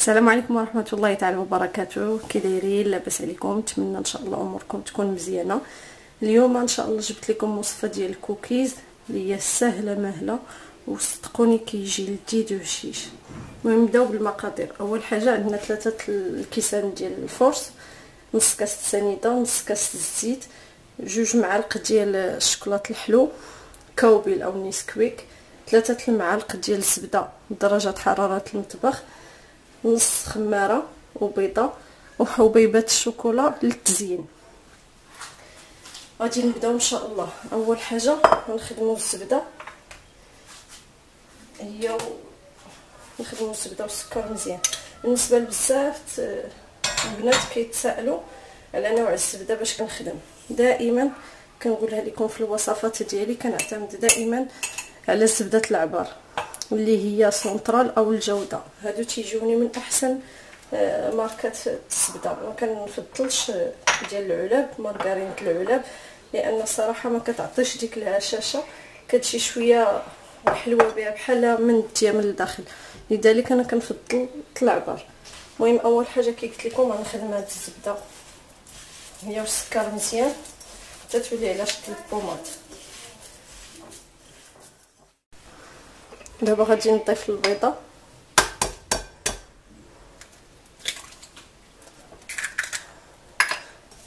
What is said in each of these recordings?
السلام عليكم ورحمه الله تعالى وبركاته. كي دايرين؟ لاباس عليكم؟ نتمنى ان شاء الله اموركم تكون مزيانه. اليوم ان شاء الله جبت لكم وصفه ديال الكوكيز اللي هي سهله ماهله وصدقوني كيجي لذيذ وهشيش. المهم نبداو بالمقادير. اول حاجه عندنا 3 الكيسان ديال الفورس، نص كاس سنيده، نص كاس الزيت، 2 معالق ديال الشوكولاط الحلو كاوبيل او نيسكويك، 3 المعالق ديال الزبده بدرجه حراره المطبخ، نص خماره وبيضه وحبيبات الشوكولا للتزيين. غادي نبداو ان شاء الله. اول حاجه غنخدموا الزبده، هي نخدموا الزبده والسكر مزيان. بالنسبه لبزاف البنات كيتسائلوا على نوع الزبده باش كنخدم، دائما كنقولها لكم في الوصفات ديالي كنعتمد دائما على الزبده العبار اللي هي سونترال او الجوده. هادو تيجوني من احسن ماركات الزبده. ما كنفضلش ديال العلب، مارغرينه العلب، لان الصراحه ما كتعطيش ديك الهشاشه، كتجي شويه حلوه بها بحال من الديام للداخل، لذلك انا كنفضل العبار. المهم اول حاجه كي قلت لكم غنخدم هاد الزبده هي والسكر مزيان حتى تولي على شكل البوماط. دابا غادي نضيف البيضه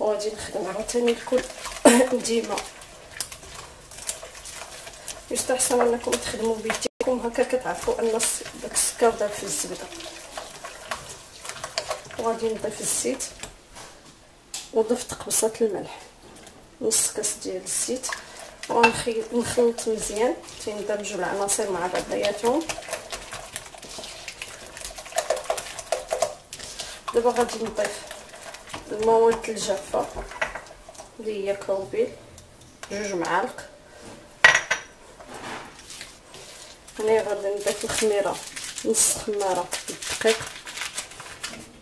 وغادي نخدم عاوتاني الكل ديما. يستحسن انكم تخدموا بيديكم، هكا كتعرفوا ان داك السكر داب في الزبده. وغادي نضيف الزيت وضفت قبصه الملح، نص كاس ديال الزيت، ونخلط مزيان تندمجوا العناصر مع بعضياتهم. دابا غادي نضيف المواد الجافه اللي هي كاوبيل 2 معالق. هنا غادي نضيف الخميره، نص خماره الدقيق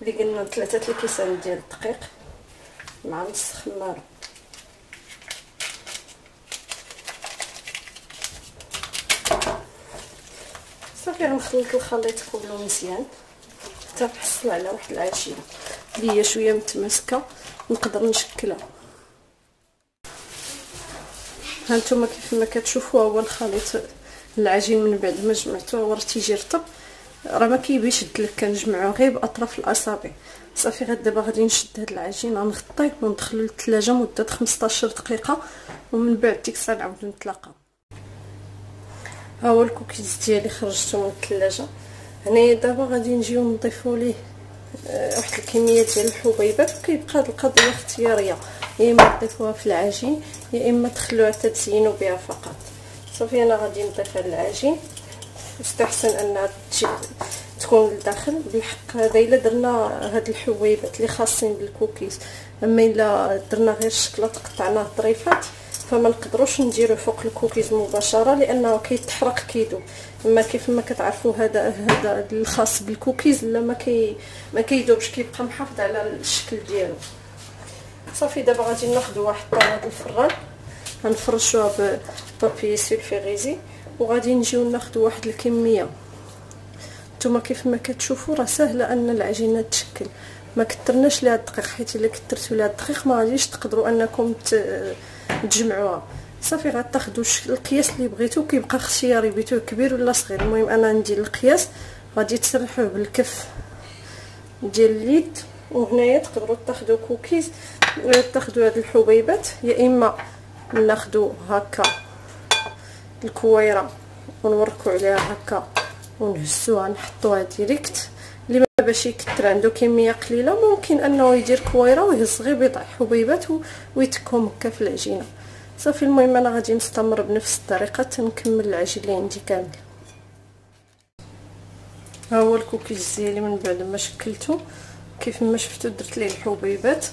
اللي قلنا 3 الكيسان ديال الدقيق مع نص خماره. صافي غنخلط الخليط كله مزيان حتى نحصل على واحد العجينه اللي هي شويه متماسكه نقدر نشكلها. هانتوما كيف ما كتشوفوا هو الخليط العجين من بعد ما جمعته وراه تيجي رطب، راه ما كيبيش يشد لك، كنجمعوه غير باطراف الاصابع. صافي دابا غادي نشد هاد العجين غنغطيه وندخلو للثلاجه مده 15 دقيقه، ومن بعد ديك الساعه نعاودو نتلاقاو. ها هو الكوكيز ديالي خرجته من الثلاجه. هنايا دابا غادي نجيو نضيفوا ليه واحد الكميه ديال الحبيبات، وكيبقى هاد القضيه اختياريه، يا اما تضيفوها في العجين يا اما تخلوها حتى تزينوا بها فقط. صافي انا غادي نضيف هاد العجين، يستحسن انها تكون لداخل بالحق. هذا الا درنا هاد الحبيبات اللي خاصين بالكوكيز، اما الا درنا غير الشكلاط قطعناه طريفات فما نقدروش نديروه فوق الكوكيز مباشره لانه كيتحرق كيدوب. اما كيف ما كتعرفوا هذا الخاص بالكوكيز لا ما كيدوبش، كيبقى محافظ على الشكل ديالو. صافي دابا غادي ناخذ واحد طاوله الفران غنفرشوها ببابي سولفيغيزي، وغادي نجيو ناخذ واحد الكميه. نتوما كيف ما كتشوفوا راه سهله ان العجينه تشكل، ما كثرناش ليها الدقيق، حيت الا كثرتوا ليها الدقيق ما غاديش تقدروا انكم تجمعوها. صافي غتاخذوا القياس اللي بغيتو، كيبقى اختياري بغيتوه كبير ولا صغير. المهم انا ندير القياس، غادي تسرحوه بالكف ديال اليد. وهنايا تقدروا تاخذوا كوكيز، تاخذوا هاد الحبيبات، يا اما ناخذوا هكا الكويره ونوركوا عليها هكا ونهزوها نحطوها ديريكت. اللي ما باش يكثر عنده كميه قليله ممكن انه يدير كويره ويهز غير بضع حبيبات ويتكهم هكا في العجينه. صافي المهم انا غادي نستمر بنفس الطريقه تنكمل العجين اللي عندي كامل. ها هو الكوكيز ديالي من بعد ما شكلته كيف ما شفتوا درت ليه الحبيبات.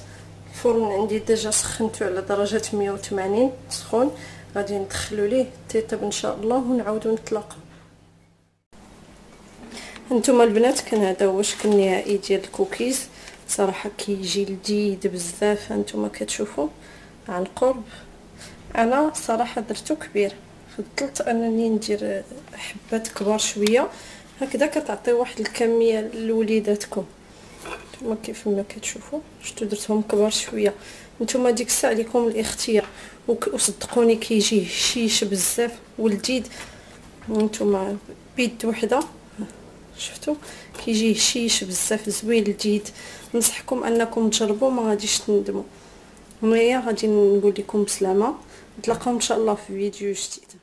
الفرن عندي ديجا سخنته على درجه 180 سخون، غادي ندخلو ليه تيطيب ان شاء الله ونعاودو نتلاقاو. هانتوما البنات كان هذا هو الشكل النهائي ديال الكوكيز، صراحه كيجي لذيذ بزاف. هانتوما كتشوفوا عن قرب. انا صراحه درتو كبير، فضلت انني ندير حبات كبار شويه هكذا كتعطيو واحد الكميه لوليداتكم. نتوما كيف ما كتشوفوا شفتوا درتهم كبار شويه. نتوما ديك الساعه عليكم الاختيار، وصدقوني كيجي هشيش بزاف ولذيذ. نتوما بيد وحده شفتوا كيجي هشيش بزاف زوين لذيذ. ننصحكم انكم تجربوا، ما غاديش تندموا. هنايا غادي نقول لكم بسلامه، نتلاقاو ان شاء الله في فيديو جديد.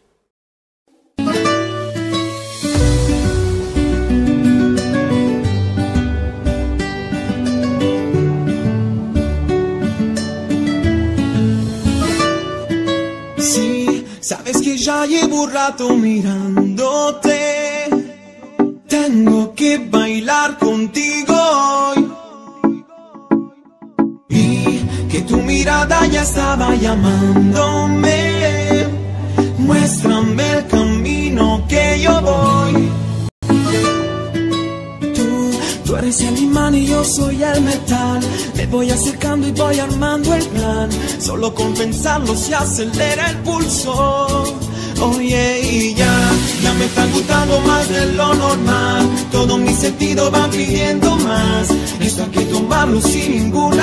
Sabes que ya llevo un rato mirándote. Tengo que bailar contigo hoy. Y que tu mirada ya estaba llamándome. Muéstrame el camino que yo voy. Tú eres el imán y yo soy el metal. Me voy acercando y voy armando el plan. Solo con pensarlo se acelera el pulso. Oye, y ya me está gustando más de lo normal. Todo mi sentido va pidiendo más. Esto hay que tomarlo sin ninguna